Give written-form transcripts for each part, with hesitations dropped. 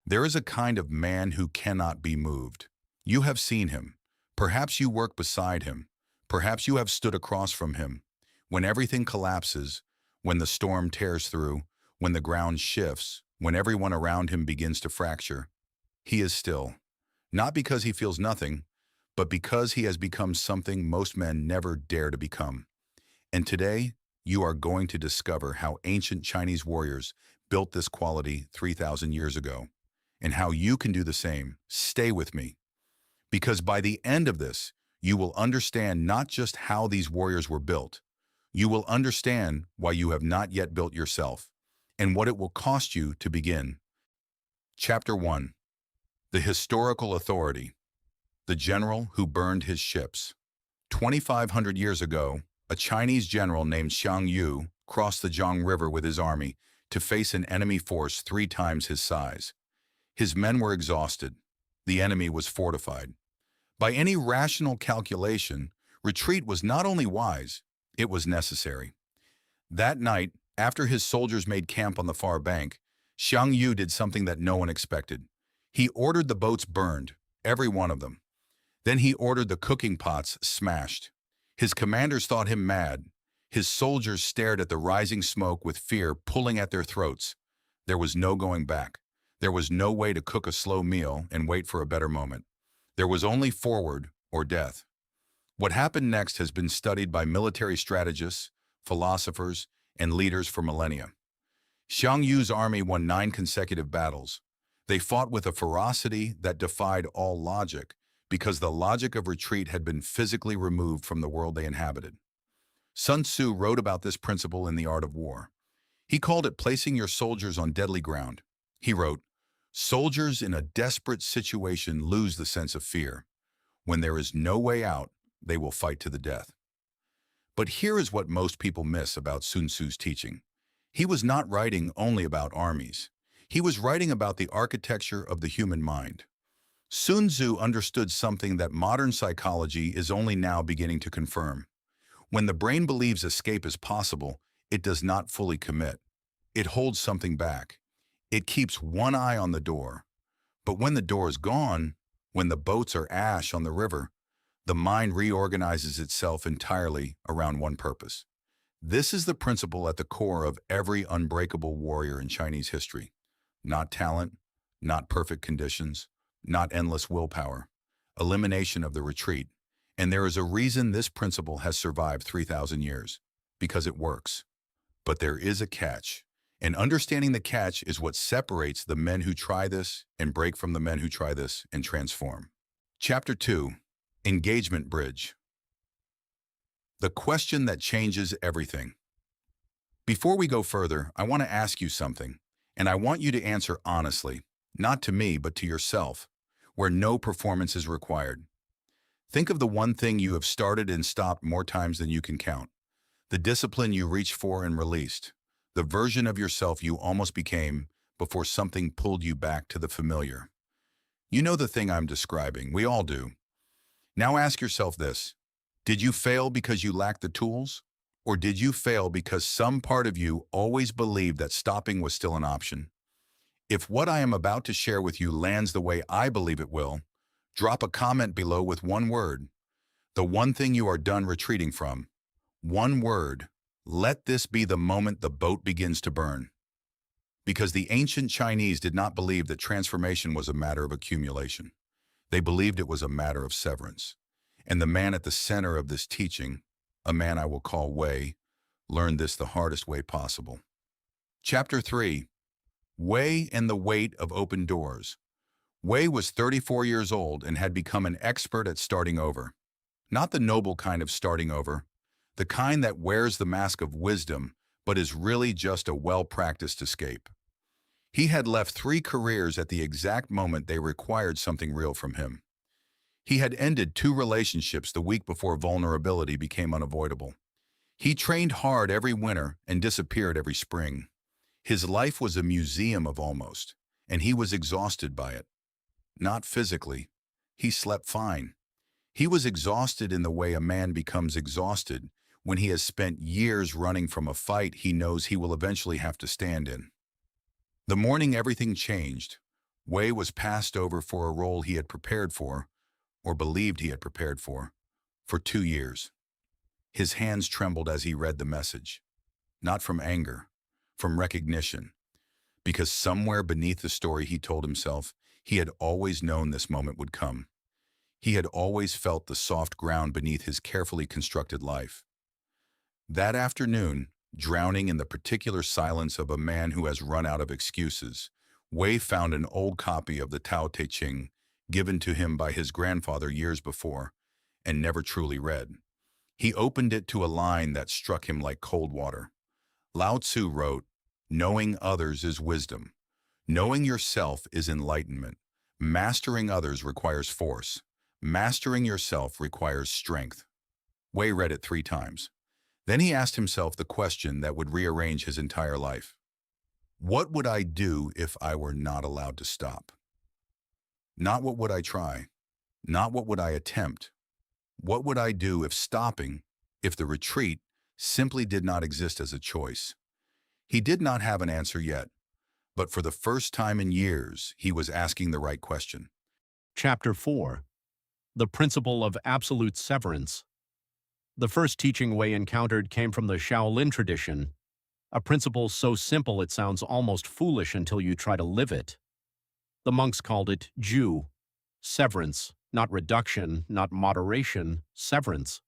There is a kind of man who cannot be moved. You have seen him. Perhaps you work beside him. Perhaps you have stood across from him. When everything collapses, when the storm tears through, when the ground shifts, when everyone around him begins to fracture, he is still. Not because he feels nothing, but because he has become something most men never dare to become. And today, you are going to discover how ancient Chinese warriors built this quality 3,000 years ago, and how you can do the same. Stay with me, because by the end of this, you will understand not just how these warriors were built, you will understand why you have not yet built yourself, and what it will cost you to begin. Chapter 1. The Historical Authority. The General Who Burned His Ships. 2,500 years ago, a Chinese general named Xiang Yu crossed the Jiang River with his army to face an enemy force 3 times his size. His men were exhausted. The enemy was fortified. By any rational calculation, retreat was not only wise, it was necessary. That night, after his soldiers made camp on the far bank, Xiang Yu did something that no one expected. He ordered the boats burned, every one of them. Then he ordered the cooking pots smashed. His commanders thought him mad. His soldiers stared at the rising smoke with fear pulling at their throats. There was no going back. There was no way to cook a slow meal and wait for a better moment. There was only forward or death. What happened next has been studied by military strategists, philosophers, and leaders for millennia. Xiang Yu's army won 9 consecutive battles. They fought with a ferocity that defied all logic, because the logic of retreat had been physically removed from the world they inhabited. Sun Tzu wrote about this principle in The Art of War. He called it placing your soldiers on deadly ground. He wrote, "Soldiers in a desperate situation lose the sense of fear. When there is no way out, they will fight to the death." But here is what most people miss about Sun Tzu's teaching. He was not writing only about armies. He was writing about the architecture of the human mind. Sun Tzu understood something that modern psychology is only now beginning to confirm. When the brain believes escape is possible, it does not fully commit. It holds something back. It keeps one eye on the door. But when the door is gone, when the boats are ash on the river, the mind reorganizes itself entirely around one purpose. This is the principle at the core of every unbreakable warrior in Chinese history. Not talent, not perfect conditions, not endless willpower. Elimination of the retreat. And there is a reason this principle has survived 3,000 years. Because it works. But there is a catch. And understanding the catch is what separates the men who try this and break from the men who try this and transform. Chapter 2. Engagement Bridge. The question that changes everything. Before we go further, I want to ask you something, and I want you to answer honestly, not to me, but to yourself, where no performance is required. Think of the one thing you have started and stopped more times than you can count, the discipline you reached for and released, the version of yourself you almost became before something pulled you back to the familiar. You know the thing I'm describing, we all do. Now ask yourself this. Did you fail because you lacked the tools? Or did you fail because some part of you always believed that stopping was still an option? If what I am about to share with you lands the way I believe it will, drop a comment below with one word. The one thing you are done retreating from. One word. Let this be the moment the boat begins to burn. Because the ancient Chinese did not believe that transformation was a matter of accumulation. They believed it was a matter of severance. And the man at the center of this teaching, a man I will call Wei, learned this the hardest way possible. Chapter 3. Wei and the Weight of Open Doors. Wei was 34 years old and had become an expert at starting over. Not the noble kind of starting over, the kind that wears the mask of wisdom but is really just a well-practiced escape. He had left 3 careers at the exact moment they required something real from him. He had ended 2 relationships the week before vulnerability became unavoidable. He trained hard every winter and disappeared every spring. His life was a museum of almost, and he was exhausted by it. Not physically. He slept fine. He was exhausted in the way a man becomes exhausted when he has spent years running from a fight he knows he will eventually have to stand in. The morning everything changed. Wei was passed over for a role he had prepared for, or believed he had prepared for 2 years. His hands trembled as he read the message, not from anger, from recognition, because somewhere beneath the story he told himself, he had always known this moment would come. He had always felt the soft ground beneath his carefully constructed life. That afternoon, drowning in the particular silence of a man who has run out of excuses, Wei found an old copy of the Tao Te Ching given to him by his grandfather years before and never truly read. He opened it to a line that struck him like cold water. Lao Tzu wrote, "Knowing others is wisdom. Knowing yourself is enlightenment. Mastering others requires force. Mastering yourself requires strength." Wei read it 3 times. Then he asked himself the question that would rearrange his entire life. What would I do if I were not allowed to stop? Not what would I try, not what would I attempt. What would I do if stopping, if the retreat, simply did not exist as a choice? He did not have an answer yet, but for the first time in years, he was asking the right question. Chapter 4. The Principle of Absolute Severance. The first teaching Wei encountered came from the Shaolin tradition, a principle so simple it sounds almost foolish until you try to live it. The monks called it Ju, severance, not reduction, not moderation, severance.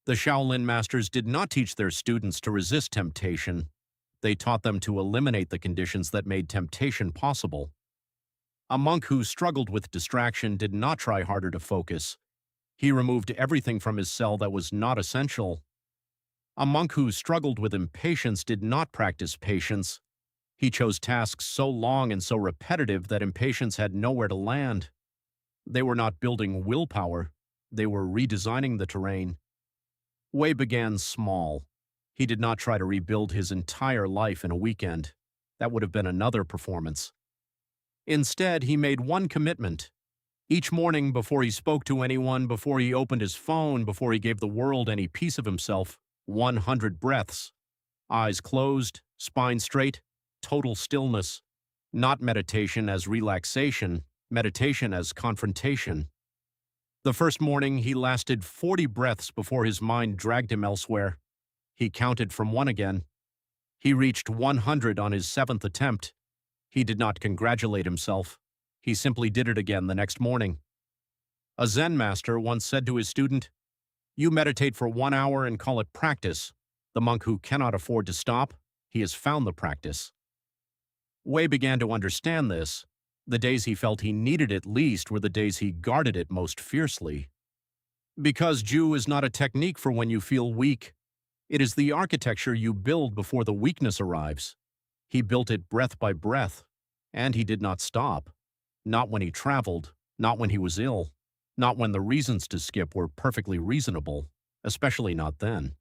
The Shaolin masters did not teach their students to resist temptation. They taught them to eliminate the conditions that made temptation possible. A monk who struggled with distraction did not try harder to focus. He removed everything from his cell that was not essential. A monk who struggled with impatience did not practice patience. He chose tasks so long and so repetitive that impatience had nowhere to land. They were not building willpower. They were redesigning the terrain. Wei began small. He did not try to rebuild his entire life in a weekend. That would have been another performance. Instead, he made one commitment. Each morning, before he spoke to anyone, before he opened his phone, before he gave the world any piece of himself, 100 breaths. Eyes closed, spine straight, total stillness. Not meditation as relaxation, meditation as confrontation. The first morning, he lasted 40 breaths before his mind dragged him elsewhere. He counted from 1 again. He reached 100 on his 7th attempt. He did not congratulate himself. He simply did it again the next morning. A Zen master once said to his student, "You meditate for 1 hour and call it practice. The monk who cannot afford to stop, he has found the practice." Wei began to understand this. The days he felt he needed it least were the days he guarded it most fiercely. Because Ju is not a technique for when you feel weak. It is the architecture you build before the weakness arrives. He built it breath by breath, and he did not stop. Not when he traveled, not when he was ill, not when the reasons to skip were perfectly reasonable, especially not then.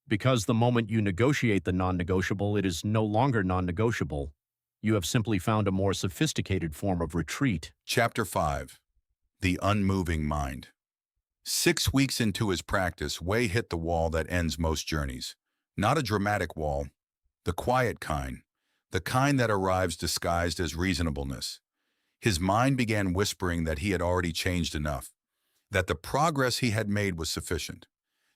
Because the moment you negotiate the non-negotiable, it is no longer non-negotiable. You have simply found a more sophisticated form of retreat. Chapter 5. The Unmoving Mind. 6 weeks into his practice, Wei hit the wall that ends most journeys. Not a dramatic wall, the quiet kind, the kind that arrives disguised as reasonableness. His mind began whispering that he had already changed enough, that the progress he had made was sufficient,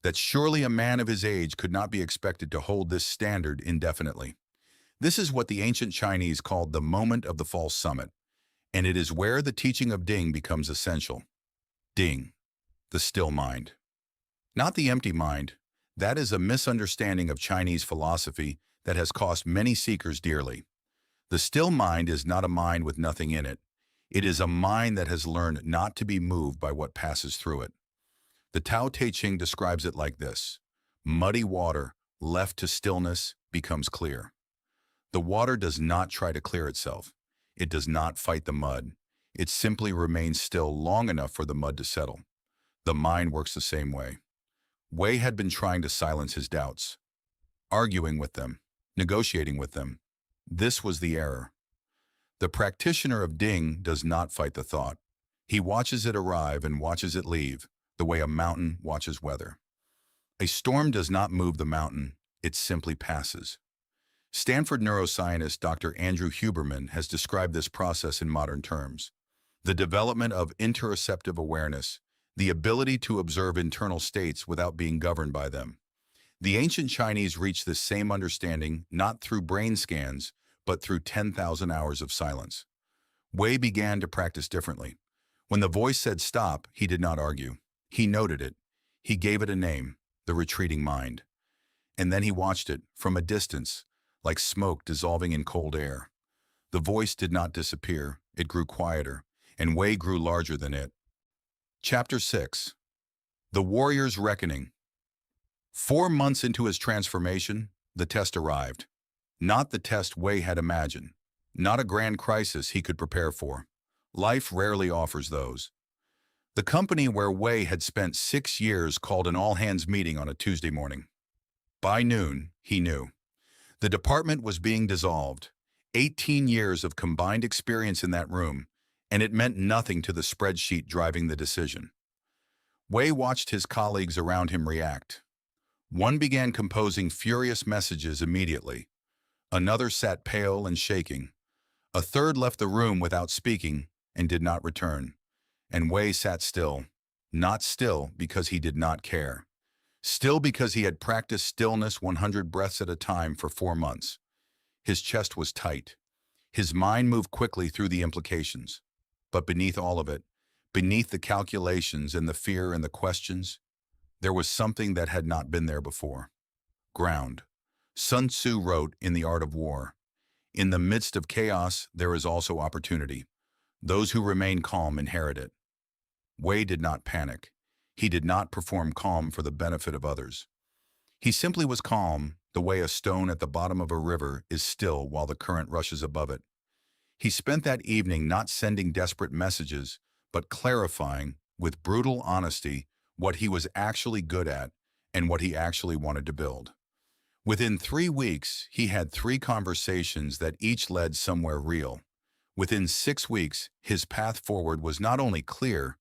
that surely a man of his age could not be expected to hold this standard indefinitely. This is what the ancient Chinese called the moment of the false summit, and it is where the teaching of Ding becomes essential. Ding, the still mind. Not the empty mind. That is a misunderstanding of Chinese philosophy that has cost many seekers dearly. The still mind is not a mind with nothing in it. It is a mind that has learned not to be moved by what passes through it. The Tao Te Ching describes it like this: muddy water, left to stillness, becomes clear. The water does not try to clear itself. It does not fight the mud. It simply remains still long enough for the mud to settle. The mind works the same way. Wei had been trying to silence his doubts, arguing with them, negotiating with them. This was the error. The practitioner of Ding does not fight the thought. He watches it arrive and watches it leave, the way a mountain watches weather. A storm does not move the mountain, it simply passes. Stanford neuroscientist Dr. Andrew Huberman has described this process in modern terms. The development of interoceptive awareness, the ability to observe internal states without being governed by them. The ancient Chinese reached this same understanding not through brain scans, but through 10,000 hours of silence. Wei began to practice differently. When the voice said stop, he did not argue. He noted it. He gave it a name, the retreating mind. And then he watched it, from a distance, like smoke dissolving in cold air. The voice did not disappear. It grew quieter, and Wei grew larger than it. Chapter 6. The Warrior's Reckoning. 4 months into his transformation, the test arrived. Not the test Wei had imagined. Not a grand crisis he could prepare for. Life rarely offers those. The company where Wei had spent 6 years called an all-hands meeting on a Tuesday morning. By noon, he knew. The department was being dissolved. 18 years of combined experience in that room, and it meant nothing to the spreadsheet driving the decision. Wei watched his colleagues around him react. One began composing furious messages immediately. Another sat pale and shaking. A third left the room without speaking and did not return. And Wei sat still. Not still because he did not care. Still because he had practiced stillness 100 breaths at a time for 4 months. His chest was tight. His mind moved quickly through the implications. But beneath all of it, beneath the calculations and the fear and the questions, there was something that had not been there before. Ground. Sun Tzu wrote in The Art of War, "In the midst of chaos, there is also opportunity. Those who remain calm inherit it." Wei did not panic. He did not perform calm for the benefit of others. He simply was calm, the way a stone at the bottom of a river is still while the current rushes above it. He spent that evening not sending desperate messages, but clarifying, with brutal honesty, what he was actually good at and what he actually wanted to build. Within 3 weeks, he had 3 conversations that each led somewhere real. Within 6 weeks, his path forward was not only clear,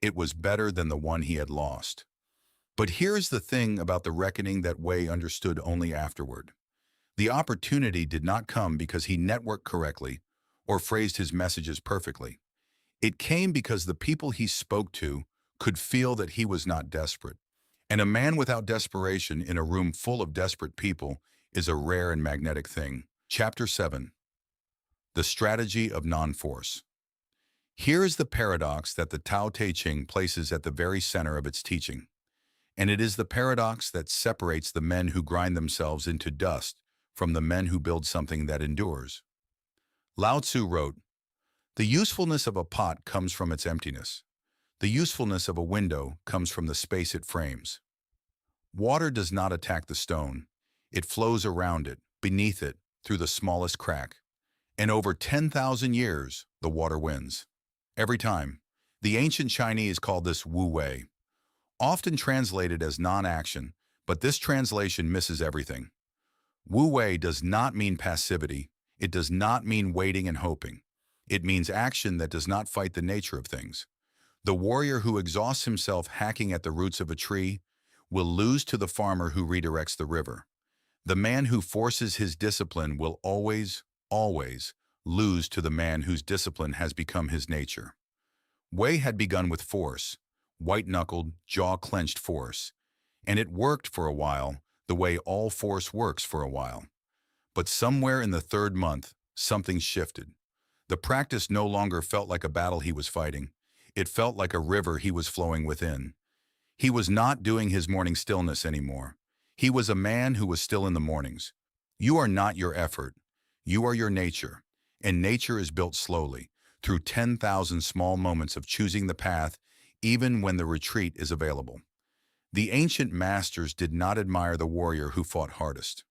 it was better than the one he had lost. But here's the thing about the reckoning that Wei understood only afterward. The opportunity did not come because he networked correctly or phrased his messages perfectly. It came because the people he spoke to could feel that he was not desperate. And a man without desperation in a room full of desperate people is a rare and magnetic thing. Chapter 7. The Strategy of Non-Force. Here is the paradox that the Tao Te Ching places at the very center of its teaching. And it is the paradox that separates the men who grind themselves into dust from the men who build something that endures. Lao Tzu wrote, "The usefulness of a pot comes from its emptiness. The usefulness of a window comes from the space it frames." Water does not attack the stone. It flows around it, beneath it, through the smallest crack. And over 10,000 years, the water wins. Every time. The ancient Chinese called this Wu Wei, often translated as non-action, but this translation misses everything. Wu Wei does not mean passivity. It does not mean waiting and hoping. It means action that does not fight the nature of things. The warrior who exhausts himself hacking at the roots of a tree will lose to the farmer who redirects the river. The man who forces his discipline will always lose to the man whose discipline has become his nature. Wei had begun with force, white-knuckled, jaw-clenched force, and it worked for a while the way all force works for a while. But somewhere in the 3rd month, something shifted. The practice no longer felt like a battle he was fighting. It felt like a river he was flowing within. He was not doing his morning stillness anymore. He was a man who was still in the mornings. You are not your effort. You are your nature, and nature is built slowly, through 10,000 small moments of choosing the path, even when the retreat is available. The ancient masters did not admire the warrior who fought hardest.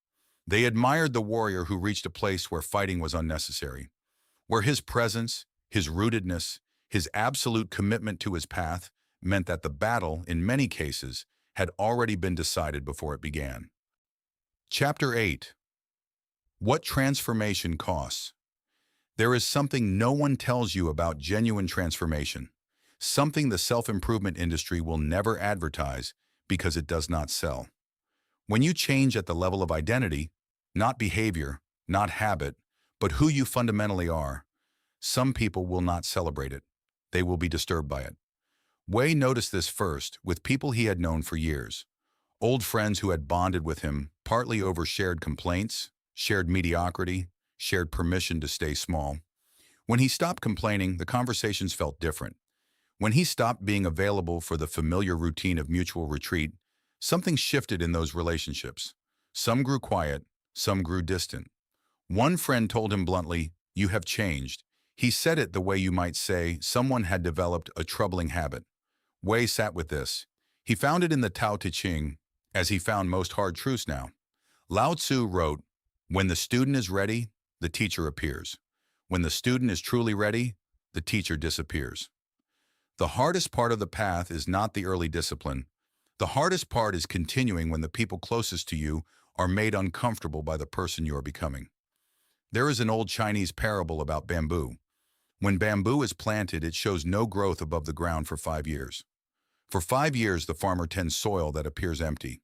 They admired the warrior who reached a place where fighting was unnecessary, where his presence, his rootedness, his absolute commitment to his path meant that the battle, in many cases, had already been decided before it began. Chapter 8. What transformation costs? There is something no one tells you about genuine transformation, something the self-improvement industry will never advertise because it does not sell. When you change at the level of identity, Not behavior, not habit, but who you fundamentally are. Some people will not celebrate it. They will be disturbed by it. Wei noticed this first with people he had known for years. Old friends who had bonded with him, partly over shared complaints, shared mediocrity, shared permission to stay small. When he stopped complaining, the conversations felt different. When he stopped being available for the familiar routine of mutual retreat, something shifted in those relationships. Some grew quiet, some grew distant. One friend told him bluntly, "You have changed." He said it the way you might say someone had developed a troubling habit. Wei sat with this. He found it in the Tao Te Ching, as he found most hard truths now. Lao Tzu wrote, "When the student is ready, the teacher appears. When the student is truly ready, the teacher disappears." The hardest part of the path is not the early discipline. The hardest part is continuing when the people closest to you are made uncomfortable by the person you are becoming. There is an old Chinese parable about bamboo. When bamboo is planted, it shows no growth above the ground for 5 years. For 5 years, the farmer tends soil that appears empty.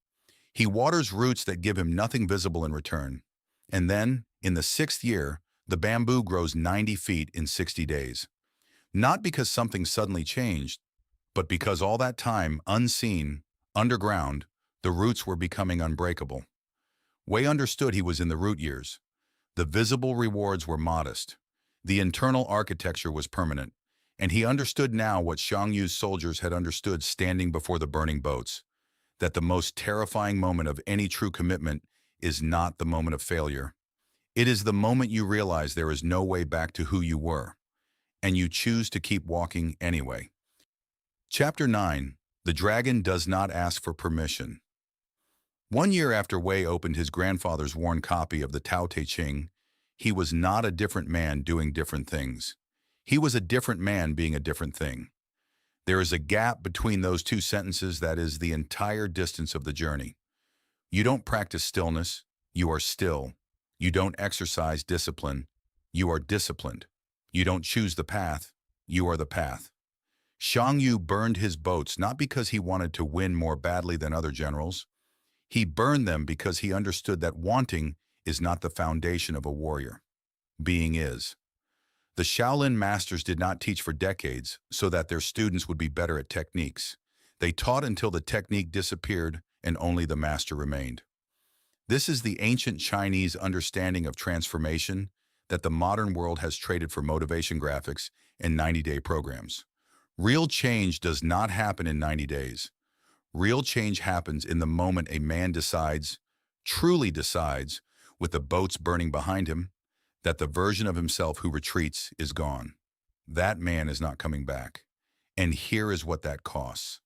He waters roots that give him nothing visible in return. And then, in the 6th year, the bamboo grows 90 feet in 60 days. Not because something suddenly changed, but because all that time, unseen, underground, the roots were becoming unbreakable. Wei understood he was in the root years. The visible rewards were modest. The internal architecture was permanent. And he understood now what Xiang Yu's soldiers had understood standing before the burning boats, that the most terrifying moment of any true commitment is not the moment of failure. It is the moment you realize there is no way back to who you were, and you choose to keep walking anyway. Chapter 9. The Dragon Does Not Ask for Permission. 1 year after Wei opened his grandfather's worn copy of the Tao Te Ching, he was not a different man doing different things. He was a different man being a different thing. There is a gap between those two sentences that is the entire distance of the journey. You don't practice stillness, you are still. You don't exercise discipline, you are disciplined. You don't choose the path, you are the path. Xiang Yu burned his boats not because he wanted to win more badly than other generals. He burned them because he understood that wanting is not the foundation of a warrior. Being is. The Shaolin masters did not teach for decades so that their students would be better at techniques. They taught until the technique disappeared and only the master remained. This is the ancient Chinese understanding of transformation that the modern world has traded for motivation graphics and 90-day programs. Real change does not happen in 90 days. Real change happens in the moment a man decides, truly decides, with the boats burning behind him, that the version of himself who retreats is gone. That man is not coming back. And here is what that costs.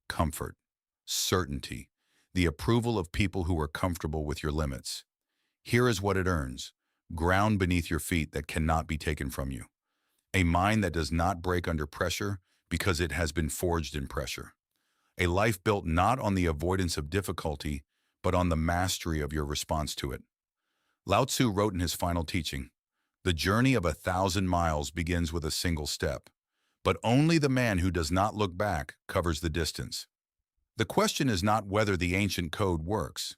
Comfort, certainty, the approval of people who are comfortable with your limits. Here is what it earns. Ground beneath your feet that cannot be taken from you. A mind that does not break under pressure because it has been forged in pressure. A life built not on the avoidance of difficulty, but on the mastery of your response to it. Lao Tzu wrote in his final teaching, "The journey of 1,000 miles begins with a single step, but only the man who does not look back covers the distance." The question is not whether the ancient code works.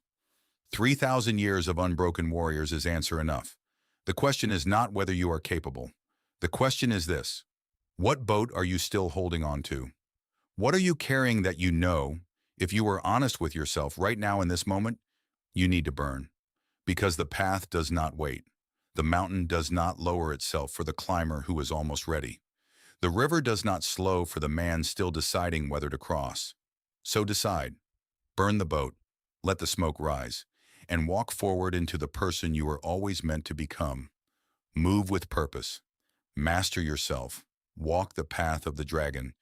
3,000 years of unbroken warriors is answer enough. The question is not whether you are capable. The question is this: what boat are you still holding on to? What are you carrying that you know, if you were honest with yourself right now in this moment, you need to burn? Because the path does not wait. The mountain does not lower itself for the climber who is almost ready. The river does not slow for the man still deciding whether to cross. So decide. Burn the boat, let the smoke rise, and walk forward into the person you were always meant to become. Move with purpose. Master yourself. Walk the path of the dragon,